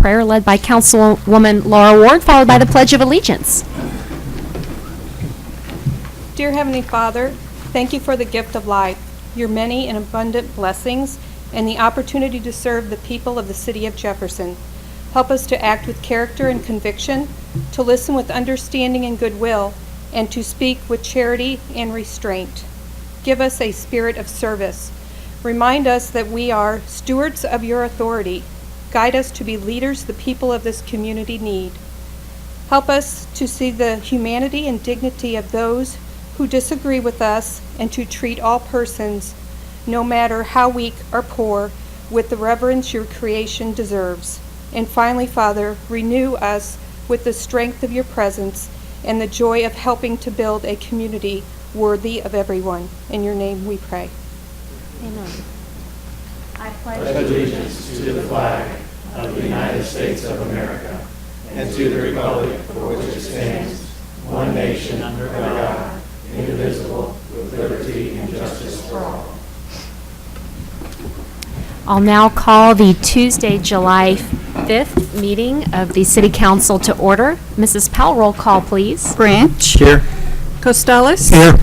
prayer led by Councilwoman Laura Ward, followed by the Pledge of Allegiance. Dear Heavenly Father, thank you for the gift of life, your many and abundant blessings, and the opportunity to serve the people of the city of Jefferson. Help us to act with character and conviction, to listen with understanding and goodwill, and to speak with charity and restraint. Give us a spirit of service. Remind us that we are stewards of your authority. Guide us to be leaders the people of this community need. Help us to see the humanity and dignity of those who disagree with us and to treat all persons, no matter how weak or poor, with the reverence your creation deserves. And finally, Father, renew us with the strength of your presence and the joy of helping to build a community worthy of everyone. In your name we pray. Amen. I pledge allegiance to the flag of the United States of America and to the republic for which it stands, one nation under God, indivisible, with liberty and justice for all. I'll now call the Tuesday, July 5th meeting of the City Council to order. Mrs. Powell, roll call, please. Branch. Here. Costello. Here.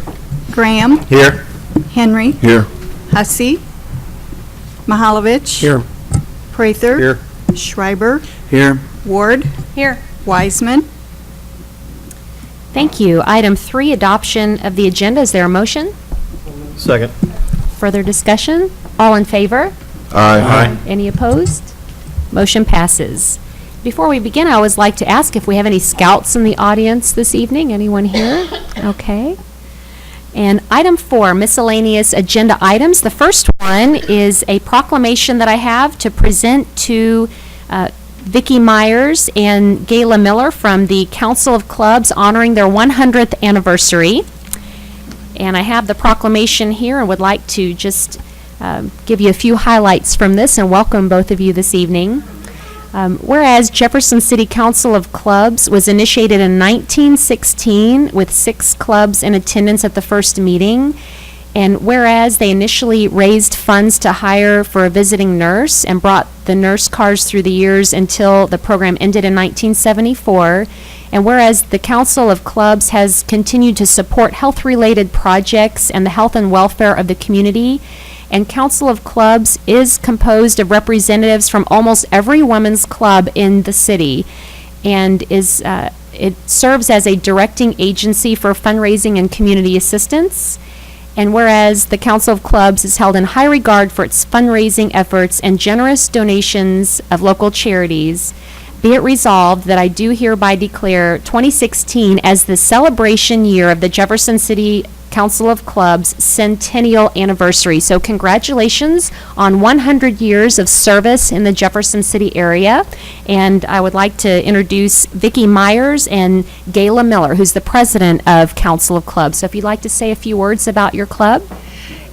Graham. Here. Henry. Here. Hussey. Mahalovich. Here. Prather. Here. Schreiber. Here. Ward. Here. Wiseman. Thank you. Item 3, adoption of the agenda. Is there a motion? Second. Further discussion? All in favor? Aye. Any opposed? Motion passes. Before we begin, I always like to ask if we have any scouts in the audience this evening. Anyone here? Okay. And item 4, miscellaneous agenda items. The first one is a proclamation that I have to present to Vicki Myers and Gayla Miller from the Council of Clubs honoring their 100th anniversary. And I have the proclamation here and would like to just give you a few highlights from this and welcome both of you this evening. Whereas Jefferson City Council of Clubs was initiated in 1916 with 6 clubs in attendance at the first meeting, and whereas they initially raised funds to hire for a visiting nurse and brought the nurse cars through the years until the program ended in 1974, and whereas the Council of Clubs has continued to support health-related projects and the health and welfare of the community, and Council of Clubs is composed of representatives from almost every women's club in the city, and it serves as a directing agency for fundraising and community assistance. And whereas the Council of Clubs is held in high regard for its fundraising efforts and generous donations of local charities, be it resolved that I do hereby declare 2016 as the celebration year of the Jefferson City Council of Clubs centennial anniversary. So congratulations on 100 years of service in the Jefferson City area. And I would like to introduce Vicki Myers and Gayla Miller, who's the president of Council of Clubs. So if you'd like to say a few words about your club.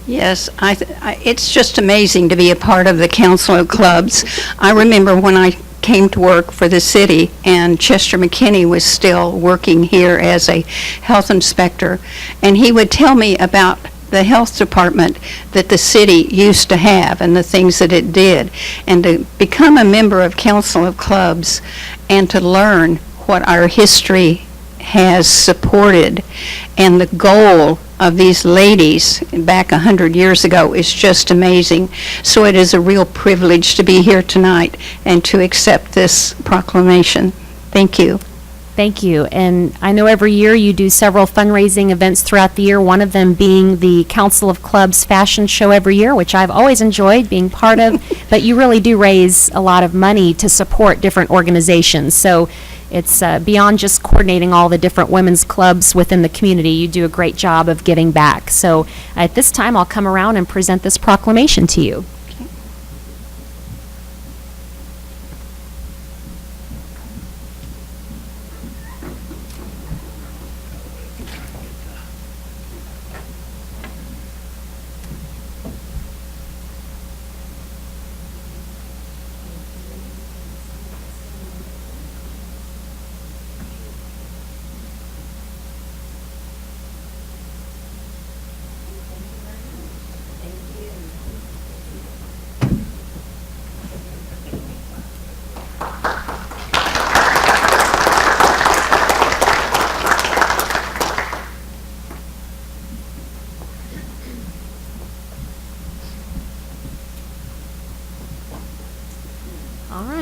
Yes, it's just amazing to be a part of the Council of Clubs. I remember when I came to work for the city and Chester McKinney was still working here as a health inspector, and he would tell me about the health department that the city used to have and the things that it did. And to become a member of Council of Clubs and to learn what our history has supported and the goal of these ladies back 100 years ago is just amazing. So it is a real privilege to be here tonight and to accept this proclamation. Thank you. Thank you. And I know every year you do several fundraising events throughout the year, one of them being the Council of Clubs fashion show every year, which I've always enjoyed being part of, but you really do raise a lot of money to support different organizations. So it's beyond just coordinating all the different women's clubs within the community. You do a great job of giving back. So at this time, I'll come around and present this proclamation to you.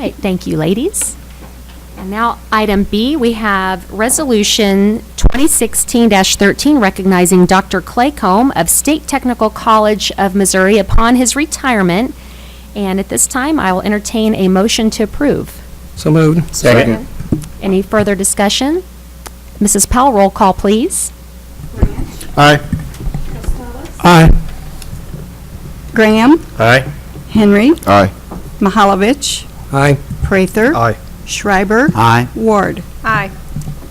right, thank you, ladies. And now, item B, we have Resolution 2016-13 recognizing Dr. Clay Comb of State Technical College of Missouri upon his retirement. And at this time, I will entertain a motion to approve. So moved. Second. Any further discussion? Mrs. Powell, roll call, please. Aye. Aye. Graham, Aye. Henry, Aye. Mahalovich, Aye. Prather, Aye. Schreiber, Aye. Ward. Aye.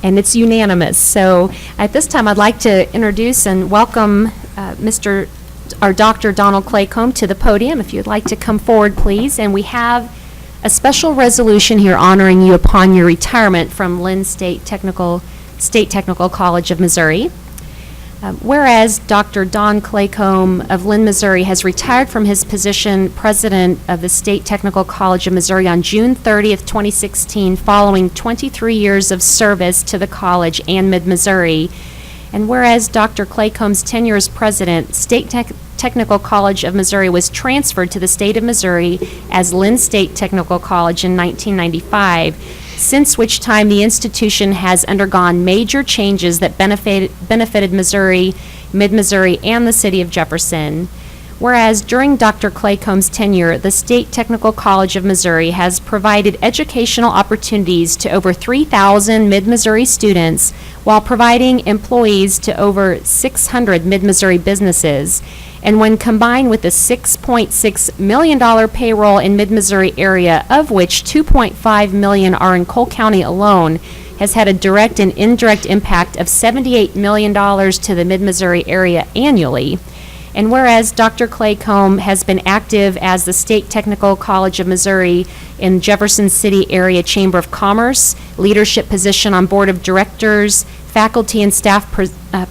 And it's unanimous. So at this time, I'd like to introduce and welcome Dr. Donald Clay Comb to the podium. If you'd like to come forward, please. And we have a special resolution here honoring you upon your retirement from Lynn State Technical College of Missouri. Whereas Dr. Don Clay Comb of Lynn, Missouri has retired from his position president of the State Technical College of Missouri on June 30th, 2016, following 23 years of service to the college and Mid-Missouri. And whereas Dr. Clay Comb's tenure as president, State Technical College of Missouri was transferred to the state of Missouri as Lynn State Technical College in 1995, since which time the institution has undergone major changes that benefited Missouri, Mid-Missouri, and the city of Jefferson. Whereas during Dr. Clay Comb's tenure, the State Technical College of Missouri has provided educational opportunities to over 3,000 Mid-Missouri students while providing employees to over 600 Mid-Missouri businesses. And when combined with the $6.6 million payroll in Mid-Missouri area, of which $2.5 million are in Cole County alone, has had a direct and indirect impact of $78 million to the Mid-Missouri area annually. And whereas Dr. Clay Comb has been active as the State Technical College of Missouri in Jefferson City Area Chamber of Commerce, leadership position on Board of Directors, faculty and staff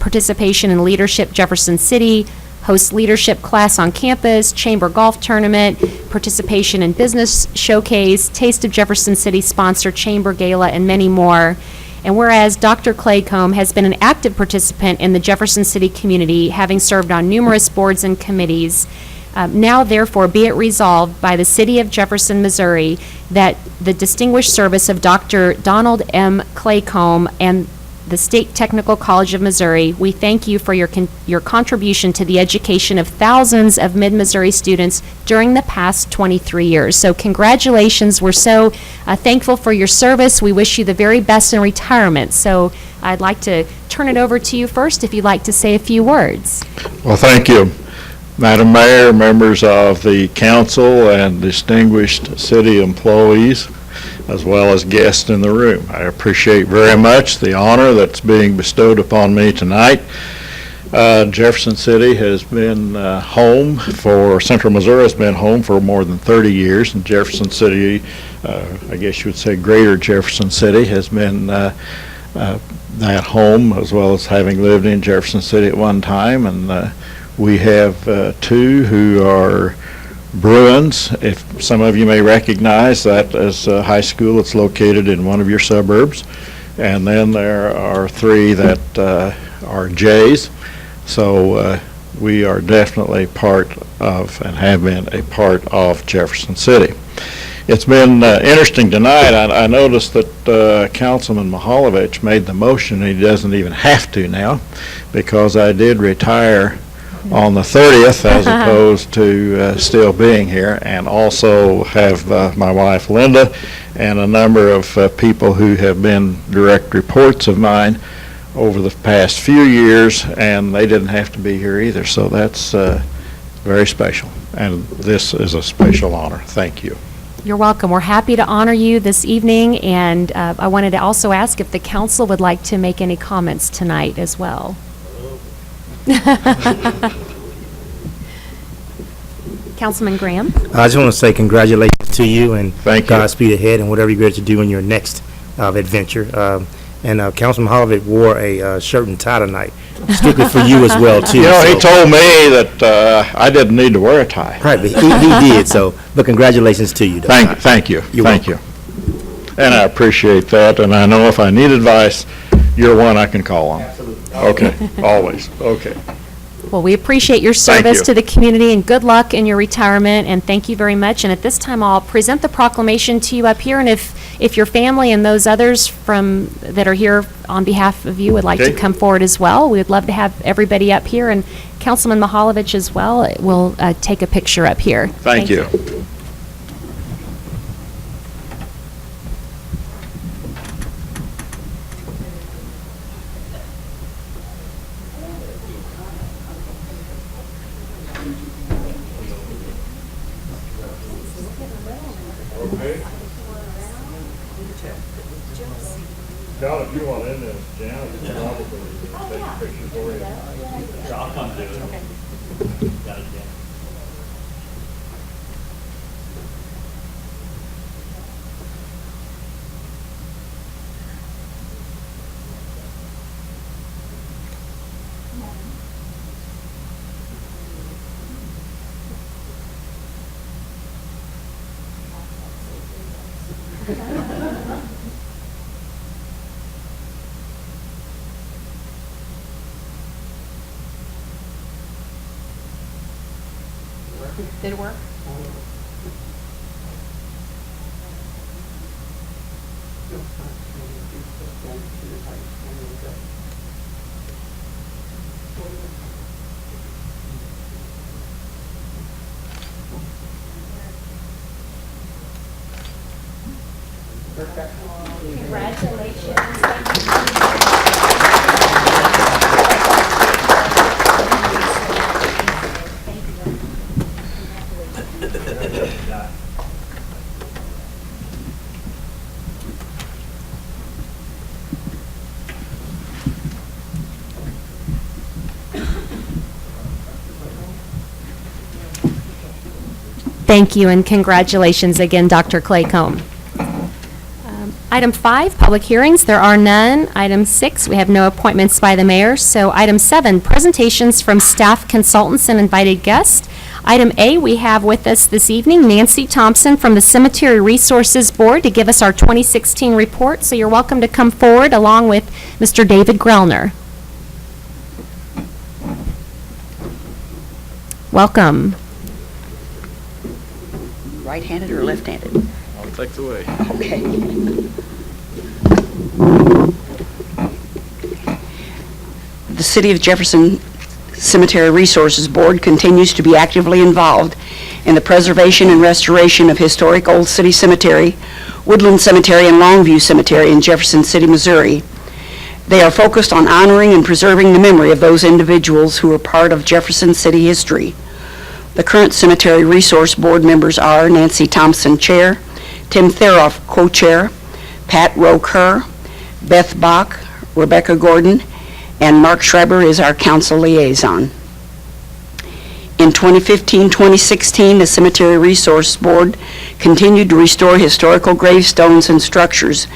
participation in Leadership Jefferson City, host leadership class on campus, chamber golf tournament, participation in business showcase, Taste of Jefferson City sponsor chamber gala, and many more. And whereas Dr. Clay Comb has been an active participant in the Jefferson City community, having served on numerous boards and committees, now therefore be it resolved by the City of Jefferson, Missouri, that the distinguished service of Dr. Donald M. Clay Comb and the State Technical College of Missouri, we thank you for your contribution to the education of thousands of Mid-Missouri students during the past 23 years. So congratulations. We're so thankful for your service. We wish you the very best in retirement. So I'd like to turn it over to you first if you'd like to say a few words. Well, thank you, Madam Mayor, members of the council, and distinguished city employees, as well as guests in the room. I appreciate very much the honor that's being bestowed upon me tonight. Jefferson City has been home for, Central Missouri has been home for more than 30 years, and Jefferson City, I guess you would say greater Jefferson City, has been that home, as well as having lived in Jefferson City at one time. And we have two who are Bruins. If some of you may recognize that as a high school, it's located in one of your suburbs. And then there are three that are Jays. So we are definitely part of, and have been a part of, Jefferson City. It's been interesting tonight. I noticed that Councilman Mahalovich made the motion, and he doesn't even have to now, because I did retire on the 30th as opposed to still being here, and also have my wife Linda and a number of people who have been direct reports of mine over the past few years, and they didn't have to be here either. So that's very special, and this is a special honor. Thank you. You're welcome. We're happy to honor you this evening, and I wanted to also ask if the council would like to make any comments tonight as well. Councilman Graham? I just want to say congratulations to you, and Thank you. Godspeed ahead and whatever you're going to do in your next adventure. And Councilman Holloway wore a shirt and tie tonight, strictly for you as well, too. You know, he so- told me that I didn't need to wear a tie. Right, but he did, so, but congratulations to you. though. Thank you. You're Thank you. And I appreciate that, and I know if I need advice, you're one I can call on. Absolutely. Okay, always, okay. Well, we appreciate your Thank service you. to the community, and good luck in your retirement, and thank you very much. And at this time, I'll present the proclamation to you up here, and if your family and those others that are here on behalf of you would like to Okay. come forward as well, we would love to have everybody up here, and Councilman Mahalovich as well will take a picture up here. Thank you. John, if you want in this, Jan, you can probably take a picture for you. I'll come do it. Okay. Got it, yeah. Did it work? Thank you, and congratulations again, Dr. Claycomb. Item 5, public hearings, there are none. Item 6, we have no appointments by the mayor. So item 7, presentations from staff consultants and invited guests. Item A, we have with us this evening Nancy Thompson from the Cemetery Resources Board to give us our 2016 report. So you're welcome to come forward along with Mr. David Grellner. Welcome. Right-handed or left-handed? I'll take the way. Okay. The City of Jefferson Cemetery Resources Board continues to be actively involved in the preservation and restoration of historic Old City Cemetery, Woodland Cemetery, and Longview Cemetery in Jefferson City, Missouri. They are focused on honoring and preserving the memory of those individuals who are part of Jefferson City history. The current Cemetery Resource Board members are Nancy Thompson, Chair, Tim Theroff, Co-Chair, Pat Rowe Kerr, Beth Bach, Rebecca Gordon, and Mark Schreiber is our council liaison. In 2015-2016, the Cemetery Resource Board continued to restore historical gravestones and structures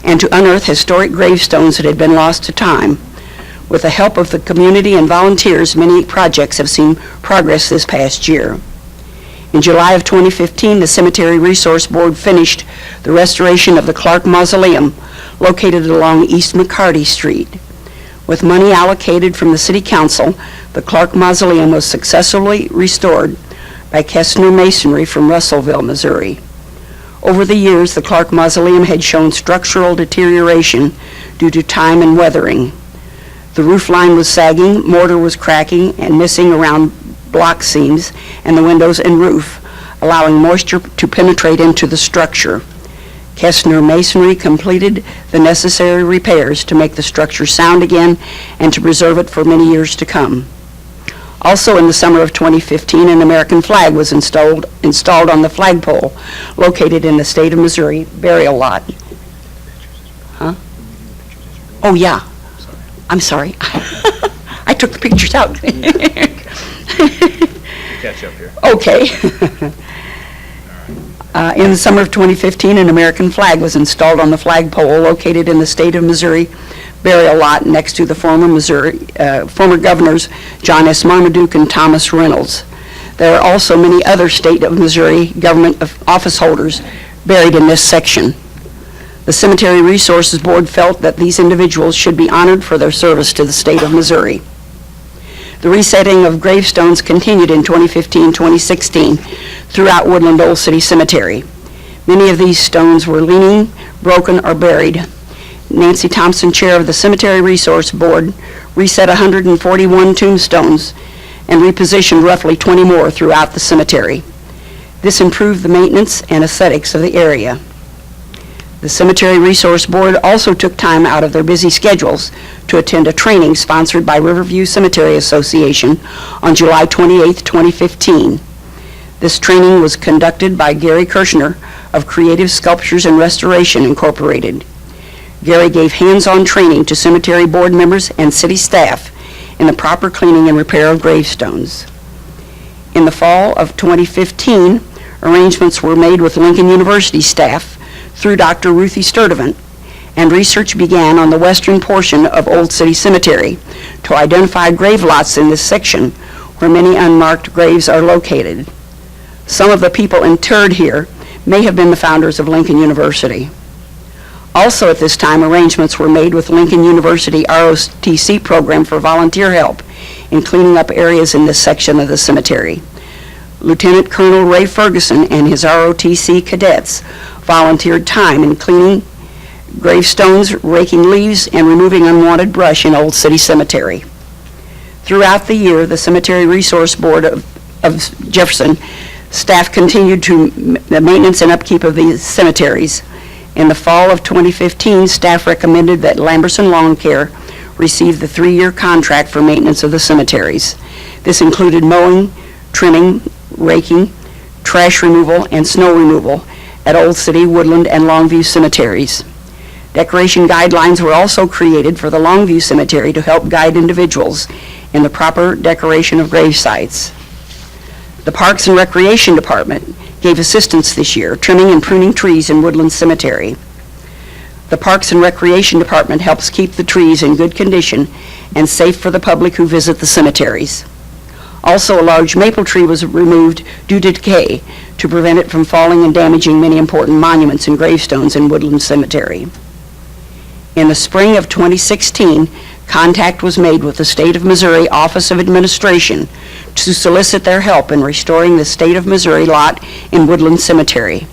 and to unearth historic gravestones that had been lost to time. With the help of the community and volunteers, many projects have seen progress this past year. In July of 2015, the Cemetery Resource Board finished the restoration of the Clark Mausoleum, located along East McCarty Street. With money allocated from the City Council, the Clark Mausoleum was successfully restored by Kestner Masonry from Russellville, Missouri. Over the years, the Clark Mausoleum had shown structural deterioration due to time and weathering. The roof line was sagging, mortar was cracking and missing around block seams and the windows and roof, allowing moisture to penetrate into the structure. Kestner Masonry completed the necessary repairs to make the structure sound again and to preserve it for many years to come. Also in the summer of 2015, an American flag was installed on the flagpole located in the state of Missouri burial lot. Huh? Oh, yeah. I'm sorry. I took the pictures out. Catch up here. Okay. In the summer of 2015, an American flag was installed on the flagpole located in the state of Missouri burial lot next to the former governors John S. Marmaduke and Thomas Reynolds. There are also many other state of Missouri government office holders buried in this section. The Cemetery Resources Board felt that these individuals should be honored for their service to the state of Missouri. The resetting of gravestones continued in 2015-2016 throughout Woodland Old City Cemetery. Many of these stones were leaning, broken, or buried. Nancy Thompson, chair of the Cemetery Resource Board, reset 141 tombstones and repositioned roughly 20 more throughout the cemetery. This improved the maintenance and aesthetics of the area. The Cemetery Resource Board also took time out of their busy schedules to attend a training sponsored by Riverview Cemetery Association on July 28, 2015. This training was conducted by Gary Kirshner of Creative Sculptures and Restoration, Incorporated. Gary gave hands-on training to cemetery board members and city staff in the proper cleaning and repair of gravestones. In the fall of 2015, arrangements were made with Lincoln University staff through Dr. Ruthie Sturdivant, and research began on the western portion of Old City Cemetery to identify grave lots in this section where many unmarked graves are located. Some of the people interred here may have been the founders of Lincoln University. Also at this time, arrangements were made with Lincoln University ROTC program for volunteer help in cleaning up areas in this section of the cemetery. Lieutenant Colonel Ray Ferguson and his ROTC cadets volunteered time in cleaning gravestones, raking leaves, and removing unwanted brush in Old City Cemetery. Throughout the year, the Cemetery Resource Board of Jefferson staff continued the maintenance and upkeep of these cemeteries. In the fall of 2015, staff recommended that Lamberson Lawn Care receive the 3-year contract for maintenance of the cemeteries. This included mowing, trimming, raking, trash removal, and snow removal at Old City, Woodland, and Longview cemeteries. Decoration guidelines were also created for the Longview Cemetery to help guide individuals in the proper decoration of grave sites. The Parks and Recreation Department gave assistance this year, trimming and pruning trees in Woodland Cemetery. The Parks and Recreation Department helps keep the trees in good condition and safe for the public who visit the cemeteries. Also, a large maple tree was removed due to decay to prevent it from falling and damaging many important monuments and gravestones in Woodland Cemetery. In the spring of 2016, contact was made with the State of Missouri Office of Administration to solicit their help in restoring the State of Missouri lot in Woodland Cemetery.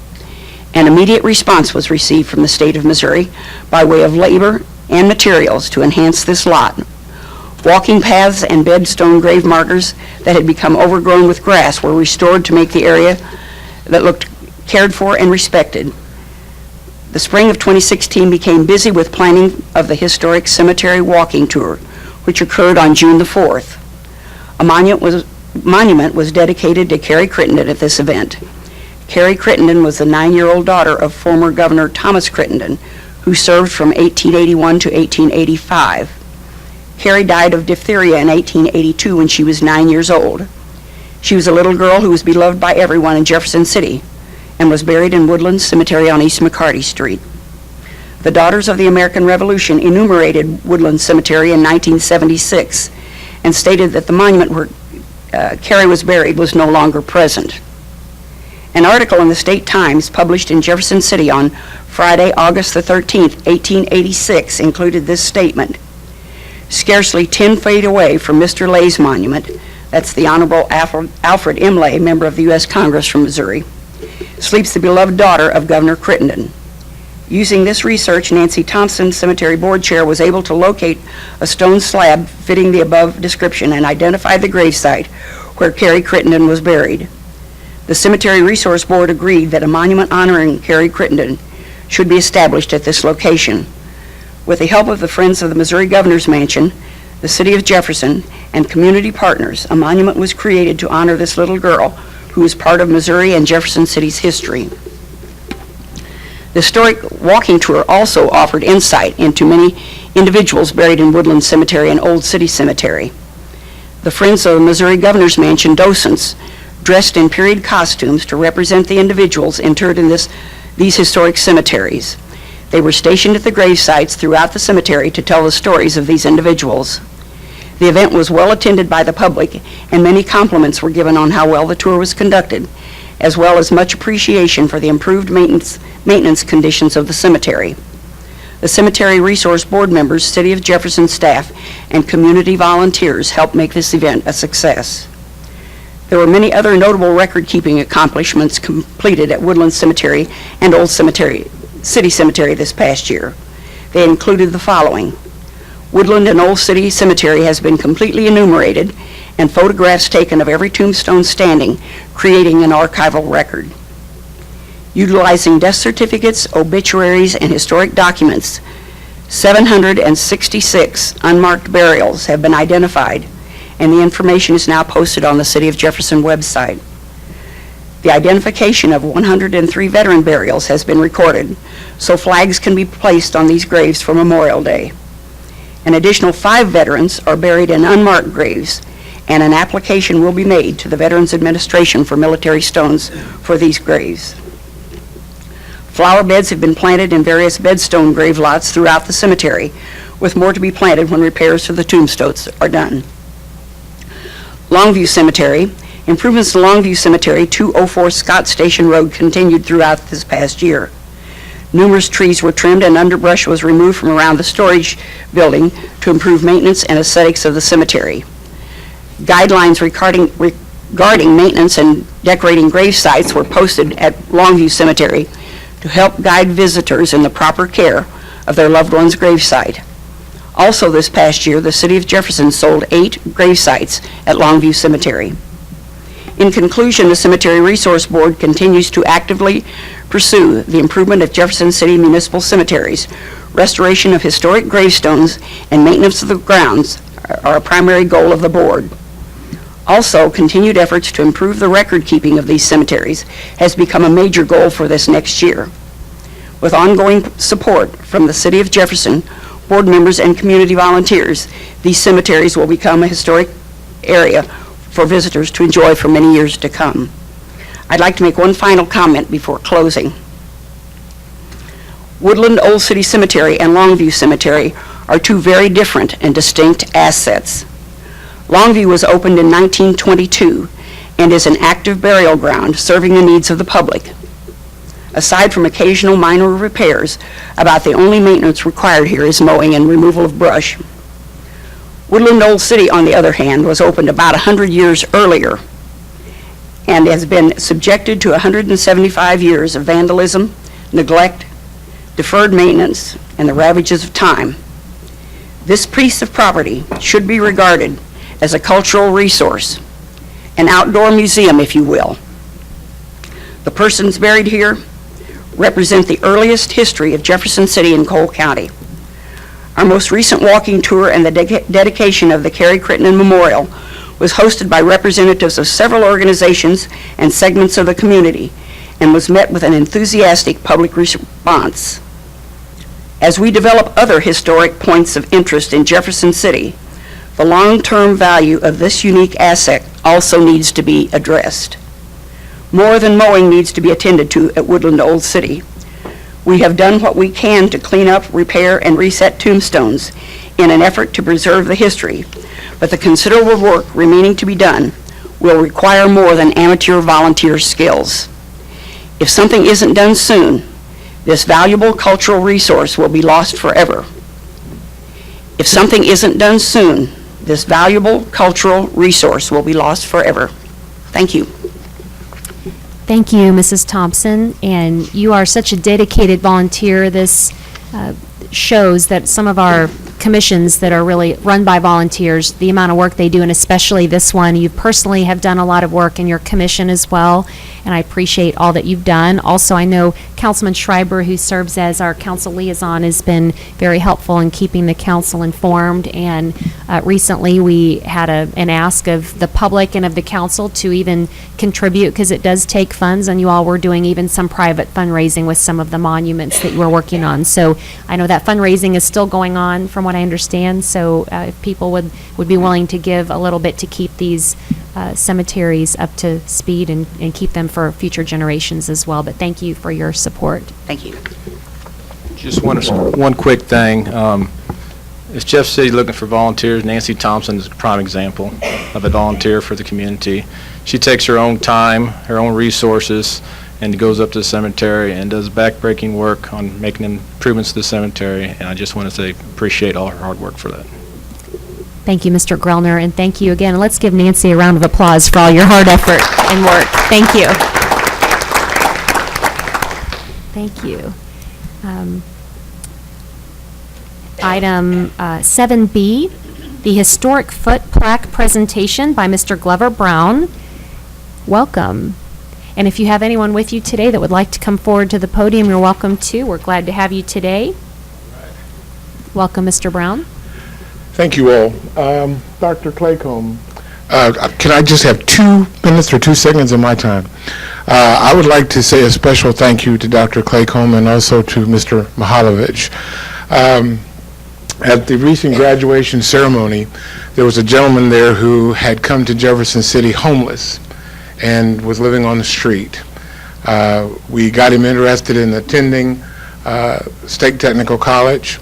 An immediate response was received from the State of Missouri by way of labor and materials to enhance this lot. Walking paths and bedstone grave markers that had become overgrown with grass were restored to make the area that looked cared for and respected. The spring of 2016 became busy with planning of the historic cemetery walking tour, which occurred on June the 4th. A monument was dedicated to Carrie Crittenden at this event. Carrie Crittenden was the 9-year-old daughter of former Governor Thomas Crittenden, who served from 1881 to 1885. Carrie died of diphtheria in 1882 when she was 9 years old. She was a little girl who was beloved by everyone in Jefferson City and was buried in Woodland Cemetery on East McCarty Street. The Daughters of the American Revolution enumerated Woodland Cemetery in 1976 and stated that the monument where Carrie was buried was no longer present. An article in the State Times published in Jefferson City on Friday, August the 13th, 1886 included this statement: "Scarcely 10 feet away from Mr. Lay's monument," that's the Honorable Alfred M. Lay, member of the U.S. Congress from Missouri, "sleeps the beloved daughter of Governor Crittenden." Using this research, Nancy Thompson, Cemetery Board Chair, was able to locate a stone slab fitting the above description and identify the gravesite where Carrie Crittenden was buried. The Cemetery Resource Board agreed that a monument honoring Carrie Crittenden should be established at this location. With the help of the Friends of the Missouri Governor's Mansion, the City of Jefferson, and community partners, a monument was created to honor this little girl who is part of Missouri and Jefferson City's history. The historic walking tour also offered insight into many individuals buried in Woodland Cemetery and Old City Cemetery. The Friends of the Missouri Governor's Mansion docents dressed in period costumes to represent the individuals interred in these historic cemeteries. They were stationed at the grave sites throughout the cemetery to tell the stories of these individuals. The event was well attended by the public, and many compliments were given on how well the tour was conducted, as well as much appreciation for the improved maintenance conditions of the cemetery. The Cemetery Resource Board members, City of Jefferson staff, and community volunteers helped make this event a success. There were many other notable record-keeping accomplishments completed at Woodland Cemetery and Old City Cemetery this past year. They included the following. Woodland and Old City Cemetery has been completely enumerated and photographs taken of every tombstone standing, creating an archival record. Utilizing death certificates, obituaries, and historic documents, 766 unmarked burials have been identified, and the information is now posted on the City of Jefferson website. The identification of 103 veteran burials has been recorded, so flags can be placed on these graves for Memorial Day. An additional 5 veterans are buried in unmarked graves, and an application will be made to the Veterans Administration for military stones for these graves. Flower beds have been planted in various bedstone grave lots throughout the cemetery, with more to be planted when repairs to the tombstones are done. Longview Cemetery. Improvements to Longview Cemetery, 204 Scott Station Road, continued throughout this past year. Numerous trees were trimmed and underbrush was removed from around the storage building to improve maintenance and aesthetics of the cemetery. Guidelines regarding maintenance and decorating grave sites were posted at Longview Cemetery to help guide visitors in the proper care of their loved one's gravesite. Also this past year, the City of Jefferson sold 8 grave sites at Longview Cemetery. In conclusion, the Cemetery Resource Board continues to actively pursue the improvement of Jefferson City municipal cemeteries. Restoration of historic gravestones and maintenance of the grounds are a primary goal of the board. Also, continued efforts to improve the record-keeping of these cemeteries has become a major goal for this next year. With ongoing support from the City of Jefferson, board members, and community volunteers, these cemeteries will become a historic area for visitors to enjoy for many years to come. I'd like to make one final comment before closing. Woodland Old City Cemetery and Longview Cemetery are 2 very different and distinct assets. Longview was opened in 1922 and is an active burial ground serving the needs of the public. Aside from occasional minor repairs, about the only maintenance required here is mowing and removal of brush. Woodland Old City, on the other hand, was opened about 100 years earlier and has been subjected to 175 years of vandalism, neglect, deferred maintenance, and the ravages of time. This piece of property should be regarded as a cultural resource, an outdoor museum, if you will. The persons buried here represent the earliest history of Jefferson City and Cole County. Our most recent walking tour and the dedication of the Carrie Crittenden Memorial was hosted by representatives of several organizations and segments of the community and was met with an enthusiastic public response. As we develop other historic points of interest in Jefferson City, the long-term value of this unique asset also needs to be addressed. More than mowing needs to be attended to at Woodland Old City. We have done what we can to clean up, repair, and reset tombstones in an effort to preserve the history, but the considerable work remaining to be done will require more than amateur volunteer skills. If something isn't done soon, this valuable cultural resource will be lost forever. If something isn't done soon, this valuable cultural resource will be lost forever. Thank you. Thank you, Mrs. Thompson, and you are such a dedicated volunteer. This shows that some of our commissions that are really run by volunteers, the amount of work they do, and especially this one, you personally have done a lot of work in your commission as well, and I appreciate all that you've done. Also, I know Councilman Schreiber, who serves as our council liaison, has been very helpful in keeping the council informed, and recently we had an ask of the public and of the council to even contribute, because it does take funds, and you all were doing even some private fundraising with some of the monuments that you were working on. So I know that fundraising is still going on from what I understand, so if people would be willing to give a little bit to keep these cemeteries up to speed and keep them for future generations as well. But thank you for your support. Thank you. Just one quick thing. Is Jeff City looking for volunteers? Nancy Thompson is a prime example of a volunteer for the community. She takes her own time, her own resources, and goes up to the cemetery and does backbreaking work on making improvements to the cemetery, and I just want to say appreciate all her hard work for that. Thank you, Mr. Grellner, and thank you again. Let's give Nancy a round of applause for all your hard effort and work. Thank you. Thank you. Item 7B, the Historic Foot Plaque Presentation by Mr. Glover Brown. Welcome. And if you have anyone with you today that would like to come forward to the podium, you're welcome to. We're glad to have you today. Welcome, Mr. Brown. Thank you all. Dr. Claycomb, can I just have 2 minutes or 2 seconds of my time? I would like to say a special thank you to Dr. Claycomb and also to Mr. Mihaljevic. At the recent graduation ceremony, there was a gentleman there who had come to Jefferson City homeless and was living on the street. We got him interested in attending State Technical College,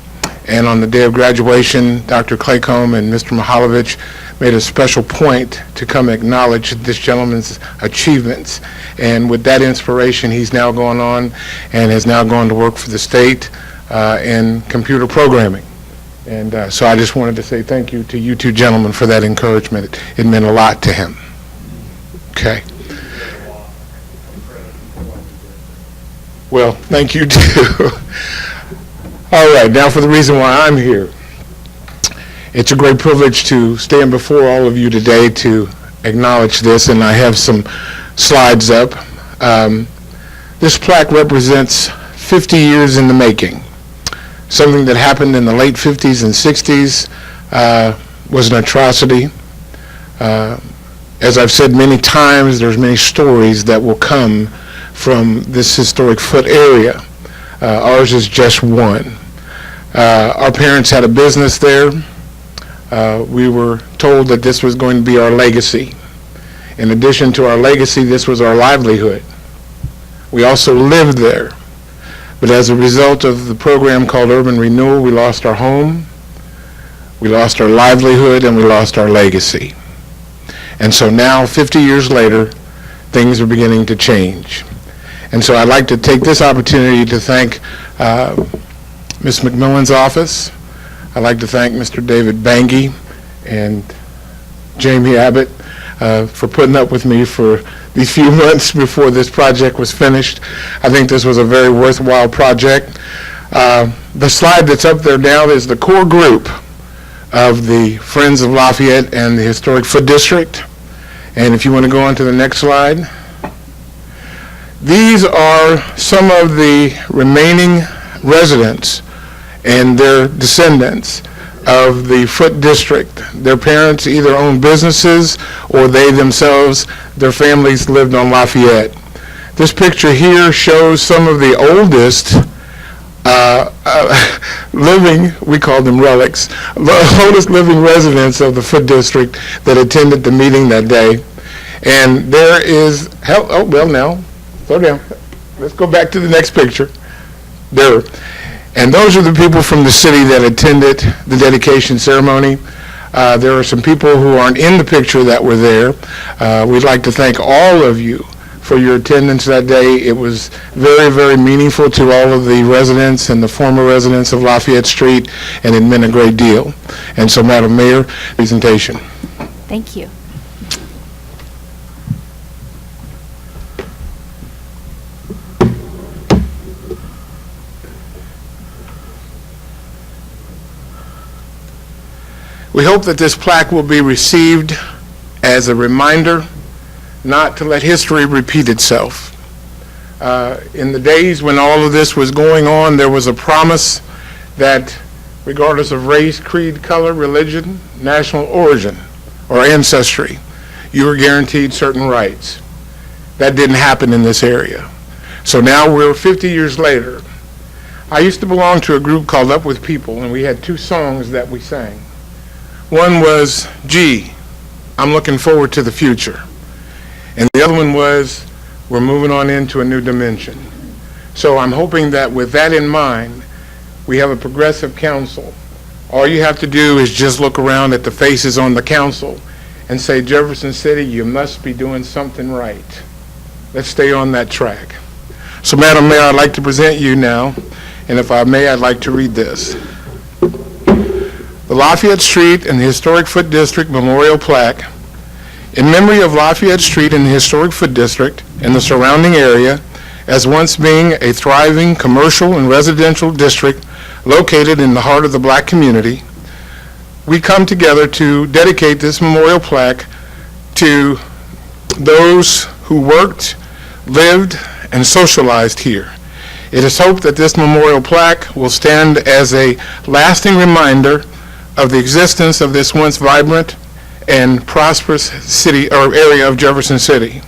and on the day of graduation, Dr. Claycomb and Mr. Mihaljevic made a special point to come acknowledge this gentleman's achievements. And with that inspiration, he's now gone on and has now gone to work for the state in computer programming. And so I just wanted to say thank you to you two gentlemen for that encouragement. It meant a lot to him. Okay. Well, thank you too. All right, now for the reason why I'm here. It's a great privilege to stand before all of you today to acknowledge this, and I have some slides up. This plaque represents 50 years in the making. Something that happened in the late 50s and 60s was an atrocity. As I've said many times, there's many stories that will come from this historic foot area. Ours is just one. Our parents had a business there. We were told that this was going to be our legacy. In addition to our legacy, this was our livelihood. We also lived there. But as a result of the program called Urban Renewal, we lost our home, we lost our livelihood, and we lost our legacy. And so now, 50 years later, things are beginning to change. And so I'd like to take this opportunity to thank Ms. McMillan's office. I'd like to thank Mr. David Bangy and Jamie Abbott for putting up with me for these few months before this project was finished. I think this was a very worthwhile project. The slide that's up there now is the core group of the Friends of Lafayette and the Historic Foot District. And if you want to go on to the next slide. These are some of the remaining residents and their descendants of the Foot District. Their parents either owned businesses or they themselves, their families lived on Lafayette. This picture here shows some of the oldest living, we call them relics, the oldest living residents of the Foot District that attended the meeting that day. And there is, oh, well now, slow down. Let's go back to the next picture. There. And those are the people from the city that attended the dedication ceremony. There are some people who aren't in the picture that were there. We'd like to thank all of you for your attendance that day. It was very, very meaningful to all of the residents and the former residents of Lafayette Street, and it meant a great deal. And so, Madam Mayor, presentation. Thank you. We hope that this plaque will be received as a reminder not to let history repeat itself. In the days when all of this was going on, there was a promise that regardless of race, creed, color, religion, national origin, or ancestry, you were guaranteed certain rights. That didn't happen in this area. So now we're 50 years later. I used to belong to a group called Up With People, and we had 2 songs that we sang. One was, gee, I'm looking forward to the future. And the other one was, we're moving on into a new dimension. So I'm hoping that with that in mind, we have a progressive council. All you have to do is just look around at the faces on the council and say, Jefferson City, you must be doing something right. Let's stay on that track. So, Madam Mayor, I'd like to present you now, and if I may, I'd like to read this. The Lafayette Street and the Historic Foot District Memorial Plaque, in memory of Lafayette Street and the Historic Foot District and the surrounding area, as once being a thriving commercial and residential district located in the heart of the black community, we come together to dedicate this memorial plaque to those who worked, lived, and socialized here. It is hoped that this memorial plaque will stand as a lasting reminder of the existence of this once vibrant and prosperous city or area of Jefferson City.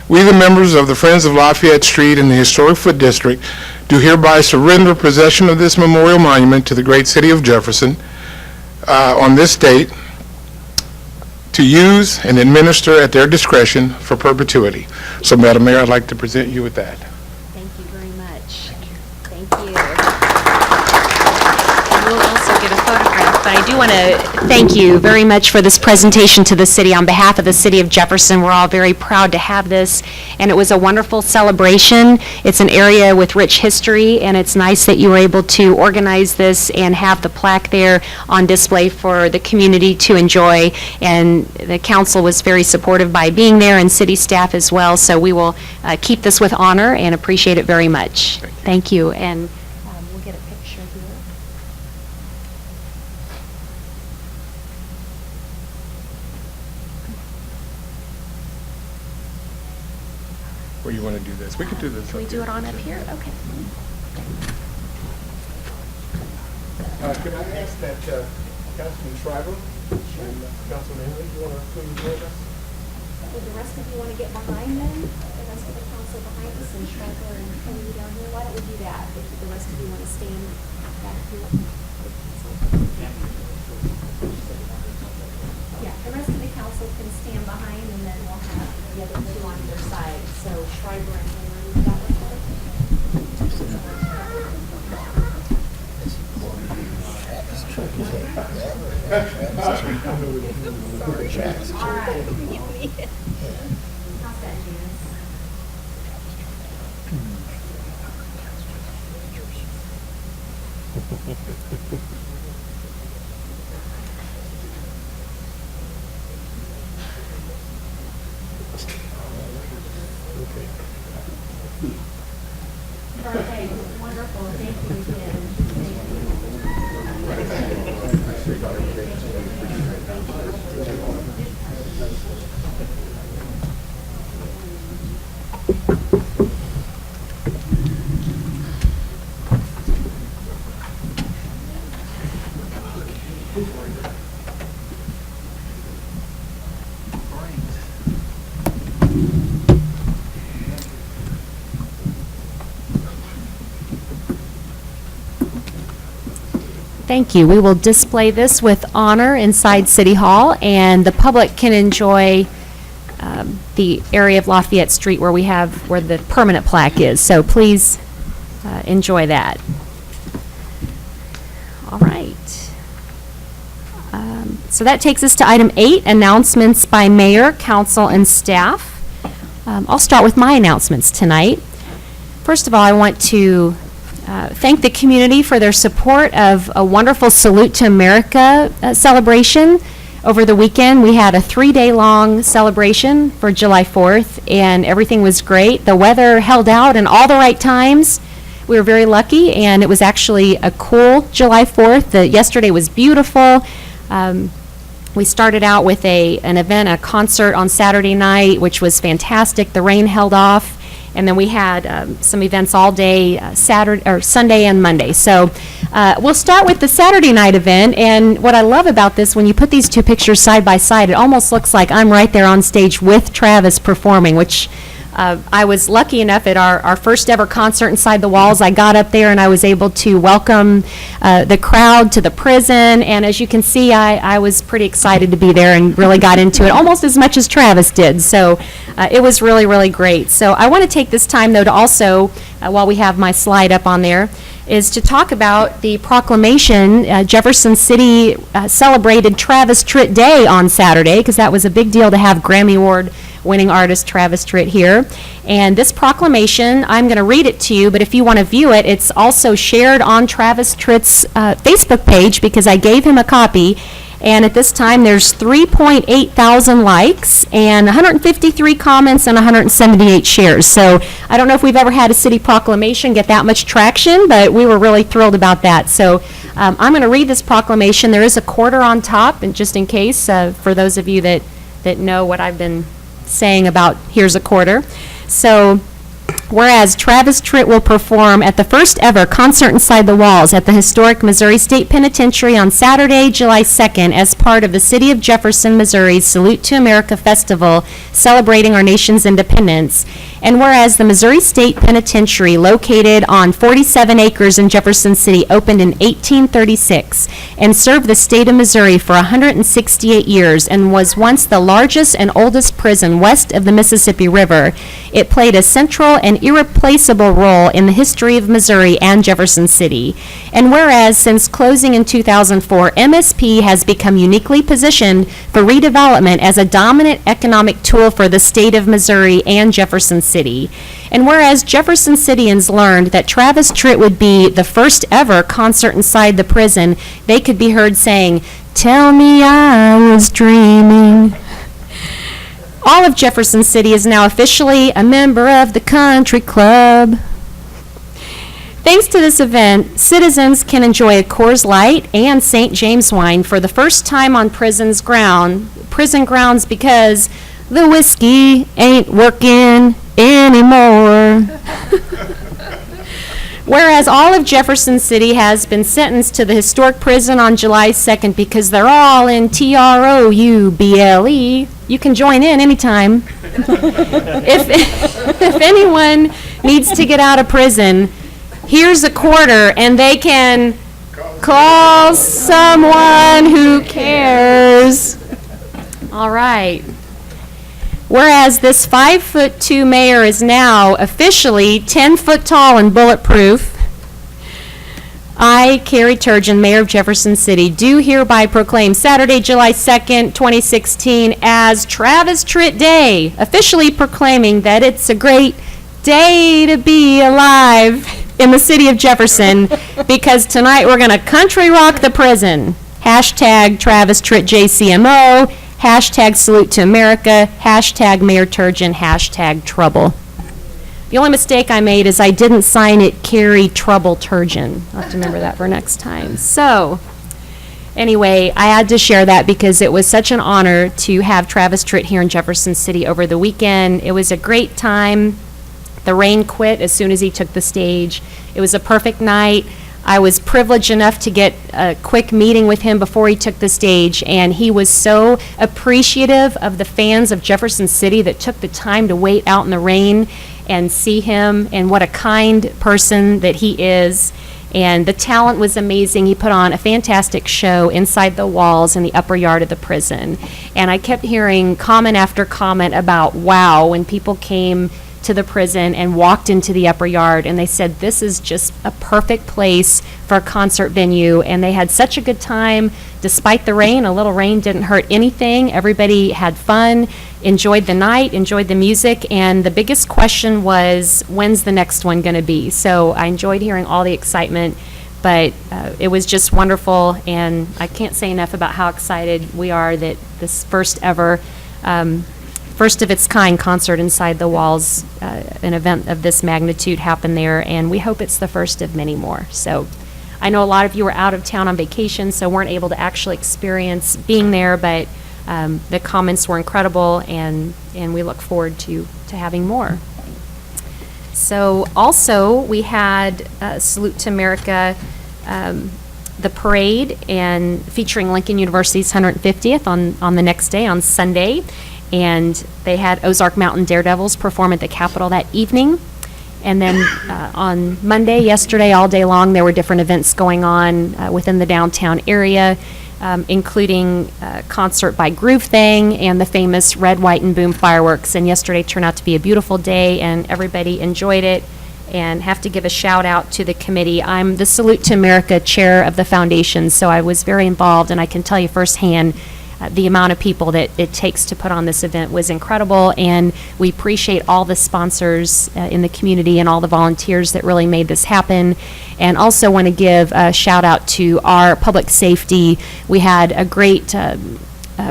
We, the members of the Friends of Lafayette Street and the Historic Foot District, do hereby surrender possession of this memorial monument to the great city of Jefferson on this date to use and administer at their discretion for perpetuity. So, Madam Mayor, I'd like to present you with that. Thank you very much. Thank you. And we'll also get a photograph, but I do want to thank you very much for this presentation to the city. On behalf of the city of Jefferson, we're all very proud to have this, and it was a wonderful celebration. It's an area with rich history, and it's nice that you were able to organize this and have the plaque there on display for the community to enjoy, and the council was very supportive by being there, and city staff as well, so we will keep this with honor and appreciate it very much. Thank you. And we'll get a picture here. Or you want to do this? We could do this. Can we do it on up here? Okay. Could I ask that Councilman Schreiber and Councilman Henry, you want to please join us? Would the rest of you want to get behind them? The rest of the council behind us and Schreiber and Henry down here? Why don't we do that? If the rest of you want to stand back here. Yeah, the rest of the council can stand behind and then we'll have the other two on either side. So Schreiber and Henry, that was all right. How's that, Janice? Okay, wonderful. Thank you again. Thank you. We will display this with honor inside City Hall, and the public can enjoy the area of Lafayette Street where where the permanent plaque is. So please enjoy that. All right. So that takes us to item 8, announcements by mayor, council, and staff. I'll start with my announcements tonight. First of all, I want to thank the community for their support of a wonderful Salute to America celebration. Over the weekend, we had a 3-day-long celebration for July 4th, and everything was great. The weather held out in all the right times. We were very lucky, and it was actually a cool July 4th. Yesterday was beautiful. We started out with an event, a concert on Saturday night, which was fantastic. The rain held off. And then we had some events all day, Sunday and Monday. So we'll start with the Saturday night event. And what I love about this, when you put these two pictures side by side, it almost looks like I'm right there on stage with Travis performing, which I was lucky enough at our first ever concert Inside the Walls. I got up there and I was able to welcome the crowd to the prison. And as you can see, I was pretty excited to be there and really got into it almost as much as Travis did. So it was really, really great. So I want to take this time, though, to also, while we have my slide up on there, is to talk about the proclamation. Jefferson City celebrated Travis Tritt Day on Saturday, because that was a big deal to have Grammy Award winning artist Travis Tritt here. And this proclamation, I'm going to read it to you, but if you want to view it, it's also shared on Travis Tritt's Facebook page because I gave him a copy. And at this time, there's 3.8 thousand likes and 153 comments and 178 shares. So I don't know if we've ever had a city proclamation get that much traction, but we were really thrilled about that. So I'm going to read this proclamation. There is a quarter on top, and just in case, for those of you that know what I've been saying about here's a quarter. So, whereas Travis Tritt will perform at the first ever Concert Inside the Walls at the historic Missouri State Penitentiary on Saturday, July 2nd, as part of the City of Jefferson, Missouri's Salute to America Festival, celebrating our nation's independence. And whereas the Missouri State Penitentiary, located on 47 acres in Jefferson City, opened in 1836 and served the state of Missouri for 168 years and was once the largest and oldest prison west of the Mississippi River, it played a central and irreplaceable role in the history of Missouri and Jefferson City. And whereas since closing in 2004, MSP has become uniquely positioned for redevelopment as a dominant economic tool for the state of Missouri and Jefferson City. And whereas Jefferson Cityans learned that Travis Tritt would be the first ever concert inside the prison, they could be heard saying, "Tell me I was dreaming." All of Jefferson City is now officially a member of the country club. Thanks to this event, citizens can enjoy a Coors Light and St. James wine for the first time on prison grounds because the whiskey ain't working anymore. Whereas all of Jefferson City has been sentenced to the historic prison on July 2nd because they're all in TROUBLE. You can join in anytime. If anyone needs to get out of prison, here's a quarter and they can call someone who cares. All right. Whereas this 5'2" mayor is now officially 10 foot tall and bulletproof, I, Carrie Turgeon, Mayor of Jefferson City, do hereby proclaim Saturday, July 2nd, 2016 as Travis Tritt Day, officially proclaiming that it's a great day to be alive in the city of Jefferson because tonight we're going to country rock the prison. Hashtag Travis Tritt JCMO. Hashtag Salute to America, hashtag Mayor Turgeon, hashtag Trouble. The only mistake I made is I didn't sign it Carrie Trouble Turgeon. I'll have to remember that for next time. So, anyway, I had to share that because it was such an honor to have Travis Tritt here in Jefferson City over the weekend. It was a great time. The rain quit as soon as he took the stage. It was a perfect night. I was privileged enough to get a quick meeting with him before he took the stage, and he was so appreciative of the fans of Jefferson City that took the time to wait out in the rain and see him, and what a kind person that he is. And the talent was amazing. He put on a fantastic show inside the walls in the upper yard of the prison. And I kept hearing comment after comment about, wow, when people came to the prison and walked into the upper yard, and they said this is just a perfect place for a concert venue, and they had such a good time despite the rain. A little rain didn't hurt anything. Everybody had fun, enjoyed the night, enjoyed the music, and the biggest question was, when's the next one going to be? So I enjoyed hearing all the excitement, but it was just wonderful, and I can't say enough about how excited we are that this first ever first of its kind concert inside the walls, an event of this magnitude happened there, and we hope it's the first of many more. So I know a lot of you were out of town on vacation, so weren't able to actually experience being there, but the comments were incredible, and we look forward to having more. So also, we had Salute to America, the parade, and featuring Lincoln University's 150th on the next day, on Sunday. And they had Ozark Mountain Daredevils perform at the Capitol that evening. And then on Monday, yesterday, all day long, there were different events going on within the downtown area, including a concert by Groove Thing and the famous Red, White, and Boom fireworks. And yesterday turned out to be a beautiful day, and everybody enjoyed it. And have to give a shout out to the committee. I'm the Salute to America chair of the foundation, so I was very involved, and I can tell you firsthand the amount of people that it takes to put on this event was incredible, and we appreciate all the sponsors in the community and all the volunteers that really made this happen. And also want to give a shout out to our public safety. We had a great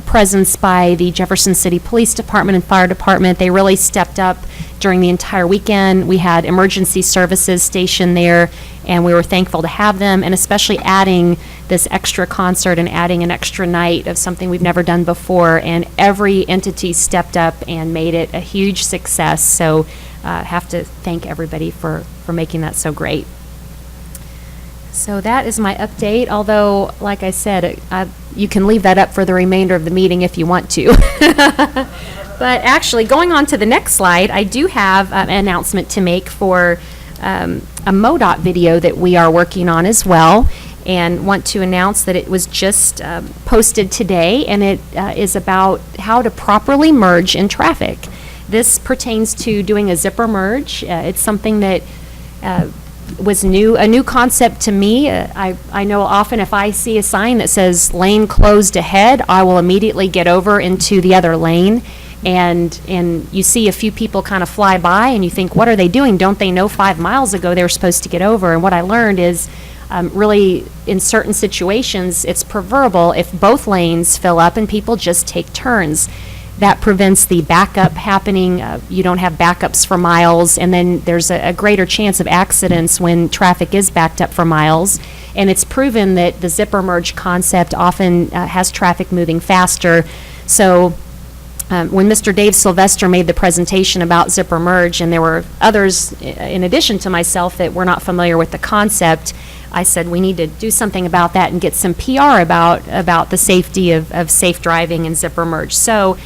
presence by the Jefferson City Police Department and Fire Department. They really stepped up during the entire weekend. We had emergency services stationed there, and we were thankful to have them, and especially adding this extra concert and adding an extra night of something we've never done before, and every entity stepped up and made it a huge success. So have to thank everybody for making that so great. So that is my update, although, like I said, you can leave that up for the remainder of the meeting if you want to. But actually, going on to the next slide, I do have an announcement to make for a MoDOT video that we are working on as well, and want to announce that it was just posted today, and it is about how to properly merge in traffic. This pertains to doing a zipper merge. It's something that was a new concept to me. I know often if I see a sign that says lane closed ahead, I will immediately get over into the other lane. And you see a few people kind of fly by and you think, what are they doing? Don't they know 5 miles ago they were supposed to get over? And what I learned is really in certain situations, it's preferable if both lanes fill up and people just take turns. That prevents the backup happening. You don't have backups for miles, and then there's a greater chance of accidents when traffic is backed up for miles. And it's proven that the zipper merge concept often has traffic moving faster. So when Mr. Dave Sylvester made the presentation about zipper merge, and there were others in addition to myself that were not familiar with the concept, I said we need to do something about that and get some PR about the safety of safe driving and zipper merge. So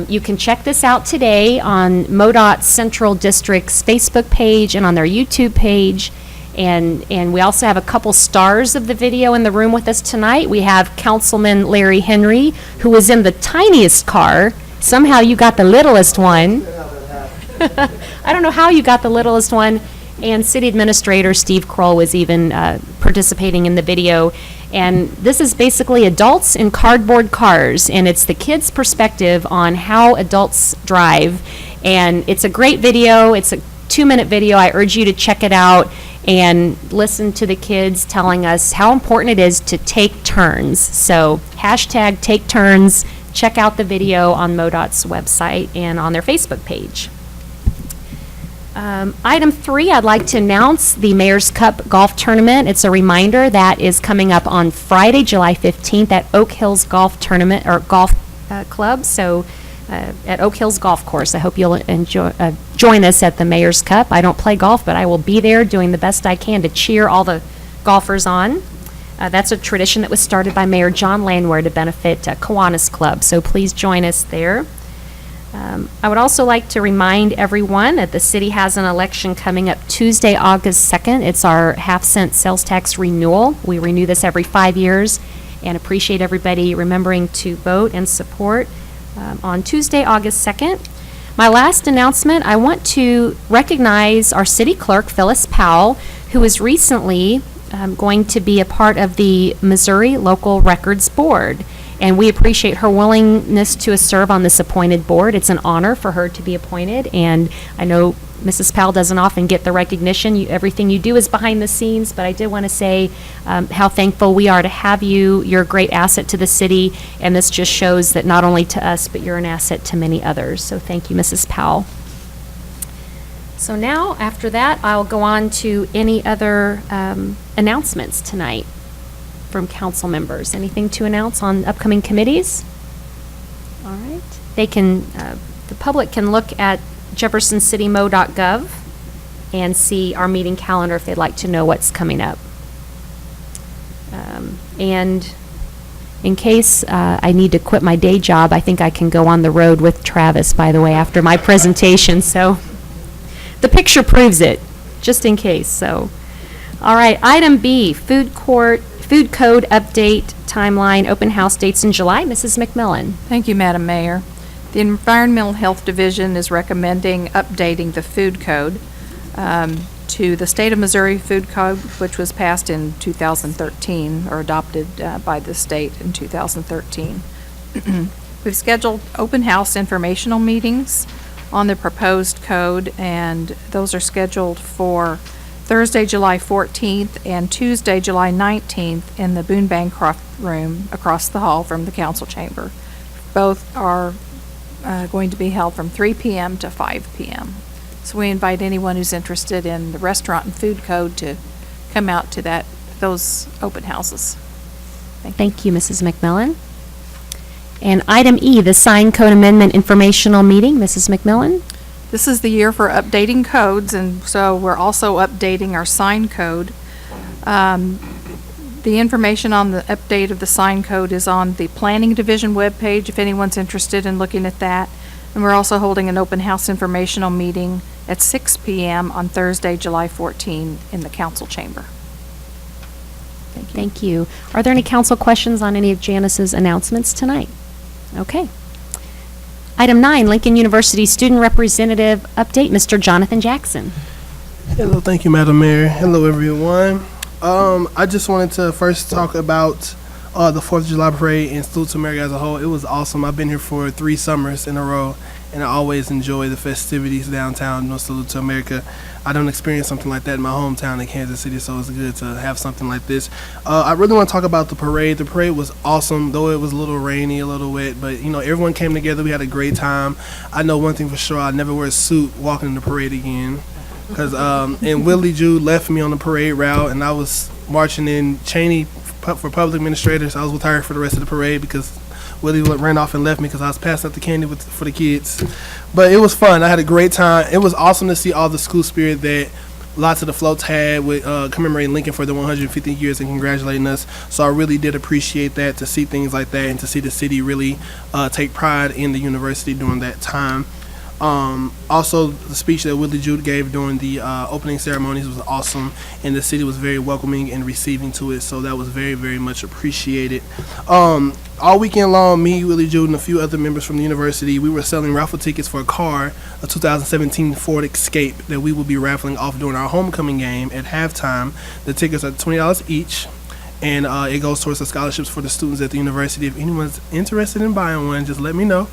you can check this out today on MoDOT Central District's Facebook page and on their YouTube page. And we also have a couple stars of the video in the room with us tonight. We have Councilman Larry Henry, who was in the tiniest car. Somehow you got the littlest one. I don't know how you got the littlest one. And City Administrator Steve Kroll was even participating in the video. And this is basically adults in cardboard cars, and it's the kids' perspective on how adults drive. And it's a great video. It's a 2-minute video. I urge you to check it out and listen to the kids telling us how important it is to take turns. So #TakeTurns. Check out the video on MoDOT's website and on their Facebook page. Item 3, I'd like to announce the Mayor's Cup Golf Tournament. It's a reminder that is coming up on Friday, July 15th at Oak Hills Golf Tournament or Golf Club. So at Oak Hills Golf Course. I hope you'll join us at the Mayor's Cup. I don't play golf, but I will be there doing the best I can to cheer all the golfers on. That's a tradition that was started by Mayor John Landwehr to benefit Kiwanis Club. So please join us there. I would also like to remind everyone that the city has an election coming up Tuesday, August 2nd. It's our half-cent sales tax renewal. We renew this every 5 years and appreciate everybody remembering to vote and support on Tuesday, August 2nd. My last announcement, I want to recognize our city clerk, Phyllis Powell, who is recently going to be a part of the Missouri Local Records Board. And we appreciate her willingness to serve on this appointed board. It's an honor for her to be appointed, and I know Mrs. Powell doesn't often get the recognition. Everything you do is behind the scenes, but I did want to say how thankful we are to have you. You're a great asset to the city, and this just shows that not only to us, but you're an asset to many others. So thank you, Mrs. Powell. So now, after that, I'll go on to any other announcements tonight from council members. Anything to announce on upcoming committees? All right. They can, the public can look at jeffersoncitymo.gov and see our meeting calendar if they'd like to know what's coming up. And in case I need to quit my day job, I think I can go on the road with Travis, by the way, after my presentation. So the picture proves it, just in case. So, all right, item B, food code update timeline, open house dates in July. Mrs. McMillan. Thank you, Madam Mayor. The Environmental Health Division is recommending updating the food code to the State of Missouri Food Code, which was passed in 2013 or adopted by the state in 2013. We've scheduled open house informational meetings on the proposed code, and those are scheduled for Thursday, July 14th and Tuesday, July 19th in the Boone Bancroft Room across the hall from the council chamber. Both are going to be held from 3 p.m. to 5 p.m. So we invite anyone who's interested in the restaurant and food code to come out to those open houses. Thank you, Mrs. McMillan. And item E, the sign code amendment informational meeting. Mrs. McMillan? This is the year for updating codes, and so we're also updating our sign code. The information on the update of the sign code is on the Planning Division webpage, if anyone's interested in looking at that. And we're also holding an open house informational meeting at 6 p.m. on Thursday, July 14, in the council chamber. Thank you. Are there any council questions on any of Janice's announcements tonight? Okay. Item 9, Lincoln University Student Representative Update, Mr. Jonathan Jackson. Hello, thank you, Madam Mayor. Hello, everyone. I just wanted to first talk about the 4th of July Parade and Salute to America as a whole. It was awesome. I've been here for 3 summers in a row, and I always enjoy the festivities downtown, Salute to America. I don't experience something like that in my hometown in Kansas City, so it's good to have something like this. I really want to talk about the parade. The parade was awesome, though it was a little rainy, a little wet, but, everyone came together. We had a great time. I know one thing for sure, I'll never wear a suit walking in the parade again, because and Willie Jude left me on the parade route, and I was marching in Cheney for public administrators. I was retired for the rest of the parade because Willie ran off and left me because I was passing out the candy for the kids. But it was fun. I had a great time. It was awesome to see all the school spirit that lots of the floats had with commemorating Lincoln for the 150 years and congratulating us. So I really did appreciate that, to see things like that and to see the city really take pride in the university during that time. Also, the speech that Willie Jude gave during the opening ceremonies was awesome, and the city was very welcoming and receiving to it, so that was very, very much appreciated. All weekend long, me, Willie Jude, and a few other members from the university, we were selling raffle tickets for a 2017 Ford Escape that we will be raffling off during our homecoming game at halftime. The tickets are $20 each, and it goes towards the scholarships for the students at the university. If anyone's interested in buying one, just let me know.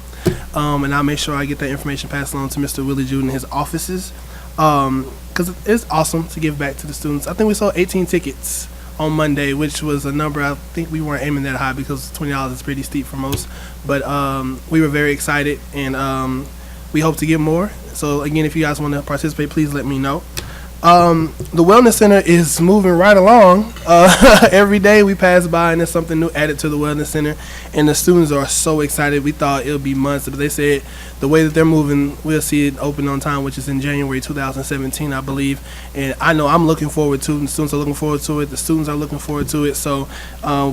And I'll make sure I get that information passed along to Mr. Willie Jude and his offices, because it's awesome to give back to the students. I think we sold 18 tickets on Monday, which was a number I think we weren't aiming that high because $20 is pretty steep for most. But we were very excited, and we hope to get more. So again, if you guys want to participate, please let me know. The Wellness Center is moving right along. Every day we pass by and there's something new added to the Wellness Center, and the students are so excited. We thought it would be months, but they said the way that they're moving, we'll see it open on time, which is in January 2017, I believe. And I know I'm looking forward to it, and the students are looking forward to it, the students are looking forward to it, so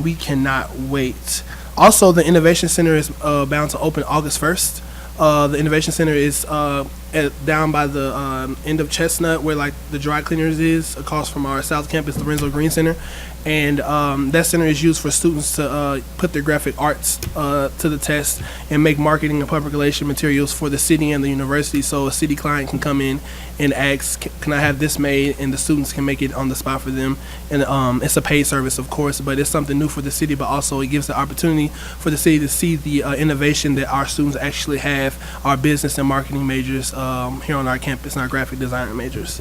we cannot wait. Also, the Innovation Center is bound to open August 1st. The Innovation Center is down by the end of Chestnut, where like the dry cleaners is, across from our South Campus, Lorenzo Green Center. And that center is used for students to put their graphic arts to the test and make marketing and public relation materials for the city and the university. So a city client can come in and ask, can I have this made? And the students can make it on the spot for them. And it's a paid service, of course, but it's something new for the city, but also it gives the opportunity for the city to see the innovation that our students actually have, our business and marketing majors here on our campus and our graphic design majors.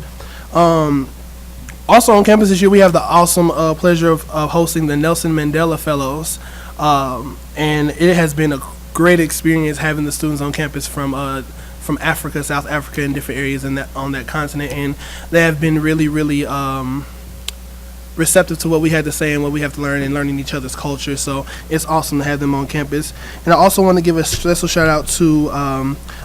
Also on campus this year, we have the awesome pleasure of hosting the Nelson Mandela Fellows, and it has been a great experience having the students on campus from Africa, South Africa, and different areas on that continent, and they have been really, really receptive to what we had to say and what we have to learn and learning each other's culture. So it's awesome to have them on campus. And I also want to give a special shout out to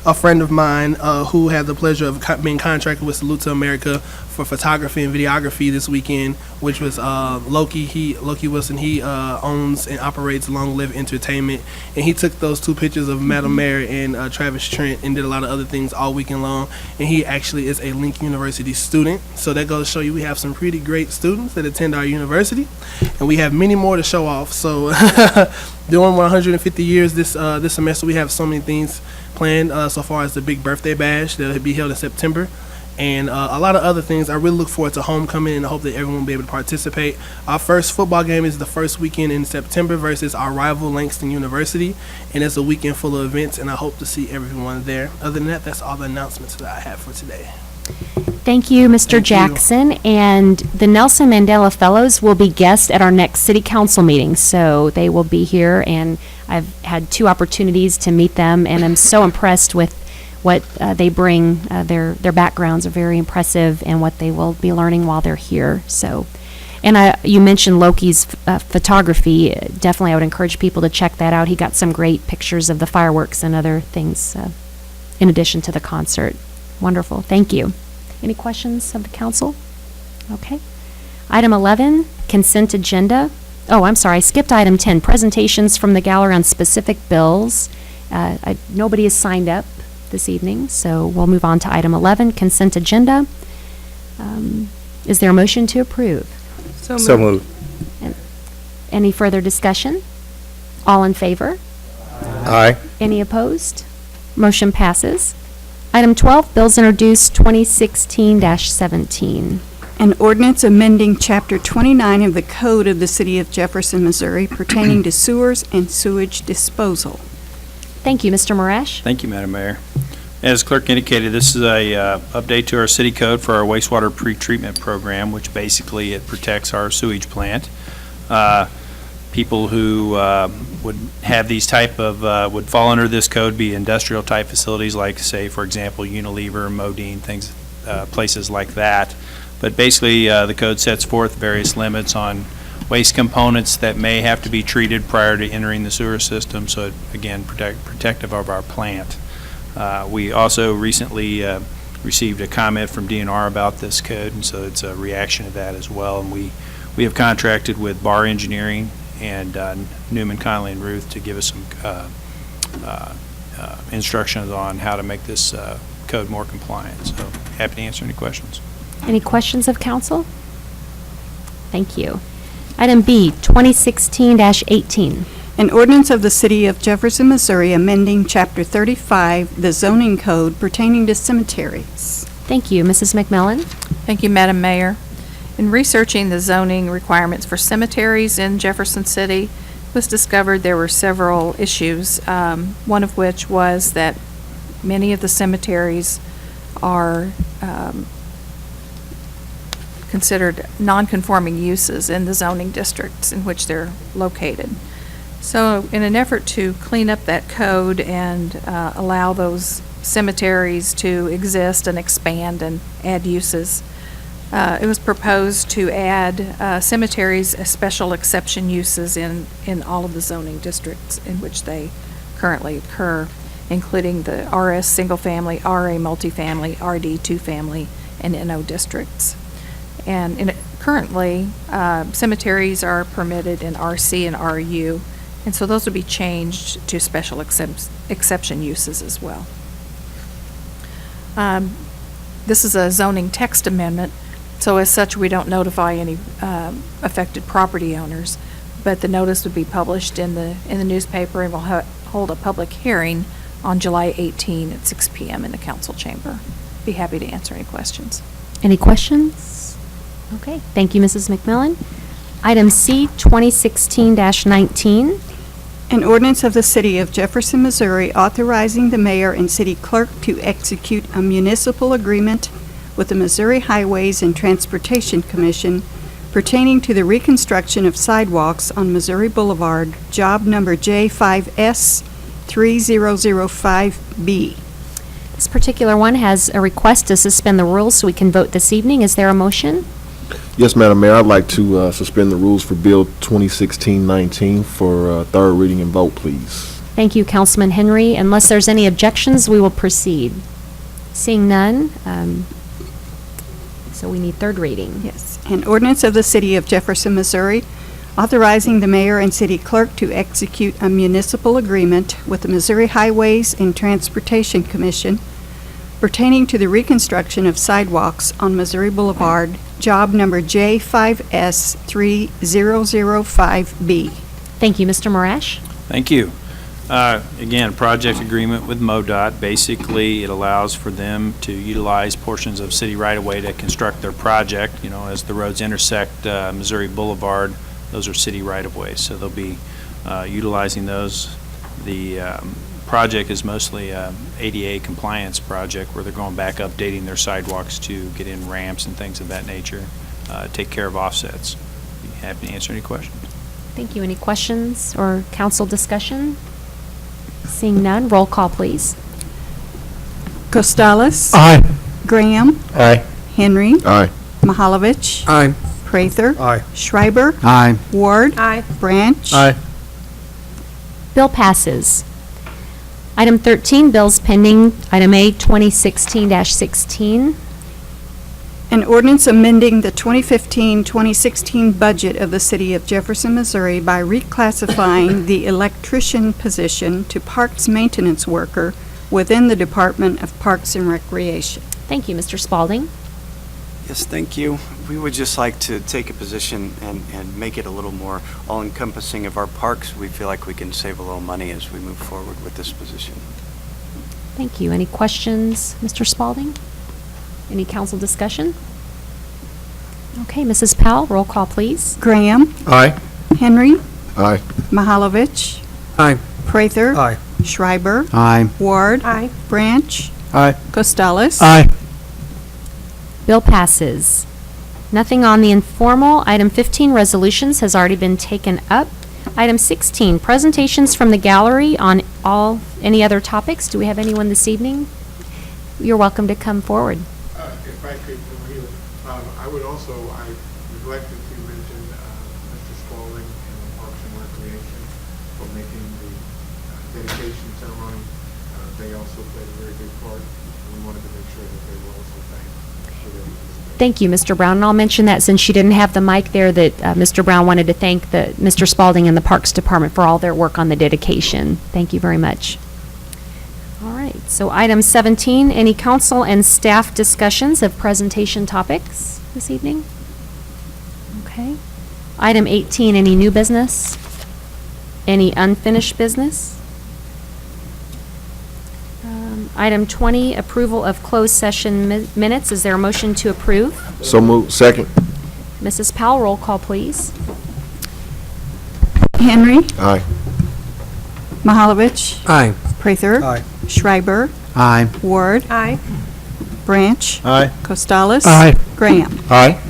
a friend of mine who had the pleasure of being contracted with Salute to America for photography and videography this weekend, which was Loki Wilson. He owns and operates Long Live Entertainment, and he took those 2 pictures of Madam Mayor and Travis Trent and did a lot of other things all weekend long. And he actually is a Lincoln University student, so that goes to show you we have some pretty great students that attend our university, and we have many more to show off. So during 150 years this semester, we have so many things planned so far as the big birthday bash that will be held in September. and a lot of other things. I really look forward to homecoming, and I hope that everyone will be able to participate. Our first football game is the first weekend in September versus our rival Langston University, and it's a weekend full of events, and I hope to see everyone there. Other than that, that's all the announcements that I have for today. Thank you, Mr. Thank you. Jackson. And the Nelson Mandela Fellows will be guests at our next city council meeting. So they will be here, and I've had 2 opportunities to meet them, and I'm so impressed with what they bring. Their backgrounds are very impressive, and what they will be learning while they're here. So, and you mentioned Loki's photography. Definitely, I would encourage people to check that out. He got some great pictures of the fireworks and other things in addition to the concert. Wonderful. Thank you. Any questions of the council? Okay. Item 11, consent agenda. Oh, I'm sorry, I skipped item 10, presentations from the gallery on specific bills. Nobody has signed up this evening, so we'll move on to item 11, consent agenda. Is there a motion to approve? So moved. Any further discussion? All in favor? Aye. Any opposed? Motion passes. Item 12, bills introduced 2016-17. An ordinance amending Chapter 29 of the Code of the City of Jefferson, Missouri pertaining to sewers and sewage disposal. Thank you, Mr. Marash. Thank you, Madam Mayor. As clerk indicated, this is a update to our city code for our wastewater pretreatment program, which basically it protects our sewage plant. People who would have these type of, would fall under this code be industrial type facilities like, say, for example, Unilever, Modine, things, places like that. But basically, the code sets forth various limits on waste components that may have to be treated prior to entering the sewer system, so it, again, protective of our plant. We also recently received a comment from DNR about this code, and so it's a reaction to that as well. And we have contracted with Bar Engineering and Newman, Connolly, and Ruth to give us some instructions on how to make this code more compliant. So happy to answer any questions. Any questions of council? Thank you. Item B, 2016-18. An ordinance of the City of Jefferson, Missouri amending Chapter 35, the zoning code pertaining to cemeteries. Thank you. Mrs. McMillan? Thank you, Madam Mayor. In researching the zoning requirements for cemeteries in Jefferson City, it was discovered there were several issues, one of which was that many of the cemeteries are considered non-conforming uses in the zoning districts in which they're located. So in an effort to clean up that code and allow those cemeteries to exist and expand and add uses, it was proposed to add cemeteries as special exception uses in all of the zoning districts in which they currently occur, including the RS single family, RA multifamily, RD two family, and NO districts. And currently, cemeteries are permitted in RC and RU, and so those would be changed to special exception uses as well. This is a zoning text amendment, so as such, we don't notify any affected property owners, but the notice would be published in the newspaper, and we'll hold a public hearing on July 18 at 6 p.m. in the council chamber. Be happy to answer any questions. Any questions? Okay. Thank you, Mrs. McMillan. Item C, 2016-19. An ordinance of the City of Jefferson, Missouri authorizing the mayor and city clerk to execute a municipal agreement with the Missouri Highways and Transportation Commission pertaining to the reconstruction of sidewalks on Missouri Boulevard, job number J5S 3005B. This particular one has a request to suspend the rules so we can vote this evening. Is there a motion? Yes, Madam Mayor, I'd like to suspend the rules for Bill 2016-19 for third reading and vote, please. Thank you, Councilman Henry. Unless there's any objections, we will proceed. Seeing none, so we need third reading. Yes. An ordinance of the City of Jefferson, Missouri authorizing the mayor and city clerk to execute a municipal agreement with the Missouri Highways and Transportation Commission pertaining to the reconstruction of sidewalks on Missouri Boulevard, job number J5S 3005B. Thank you, Mr. Marash. Thank you. Again, project agreement with MoDOT. Basically, it allows for them to utilize portions of city right-of-way to construct their project. You know, as the roads intersect Missouri Boulevard, those are city right-of-ways, so they'll be utilizing those. The project is mostly a ADA compliance project where they're going back updating their sidewalks to get in ramps and things of that nature, take care of offsets. Be happy to answer any questions. Thank you. Any questions or council discussion? Seeing none, roll call, please. Costello. Aye. Graham. Aye. Henry. Aye. Mahalovich. Aye. Prather. Aye. Schreiber. Aye. Ward. Aye. Branch. Aye. Bill passes. Item 13, bills pending. Item A, 2016-16. An ordinance amending the 2015-2016 budget of the City of Jefferson, Missouri by reclassifying the electrician position to Parks Maintenance Worker within the Department of Parks and Recreation. Thank you, Mr. Spalding. Yes, thank you. We would just like to take a position and make it a little more all-encompassing of our parks. We feel like we can save a little money as we move forward with this position. Thank you. Any questions, Mr. Spalding? Any council discussion? Okay, Mrs. Powell, roll call, please. Graham. Aye. Henry. Aye. Mahalovich. Aye. Prather. Aye. Schreiber. Aye. Ward. Aye. Branch. Aye. Costello. Aye. Bill passes. Nothing on the informal. Item 15, resolutions, has already been taken up. Item 16, presentations from the gallery on any other topics. Do we have anyone this evening? You're welcome to come forward. If I could, I would also, I neglected to mention Mr. Spalding and the Parks and Recreation for making the dedication ceremony. They also played a very big part, and we wanted to make sure that they were also thanked for their participation. Thank you, Mr. Brown. And I'll mention that since you didn't have the mic there, that Mr. Brown wanted to thank Mr. Spalding and the Parks Department for all their work on the dedication. Thank you very much. All right, so item 17, any council and staff discussions of presentation topics this evening? Okay. Item 18, any new business? Any unfinished business? Item 20, approval of closed session minutes. Is there a motion to approve? So moved. Second. Mrs. Powell, roll call, please. Henry. Aye. Mahalovich. Aye. Prather. Aye. Schreiber. Aye. Ward. Aye. Branch. Aye. Costello. Aye. Graham. Aye.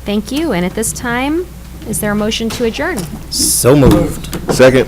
Thank you. And at this time, is there a motion to adjourn? So moved. Second.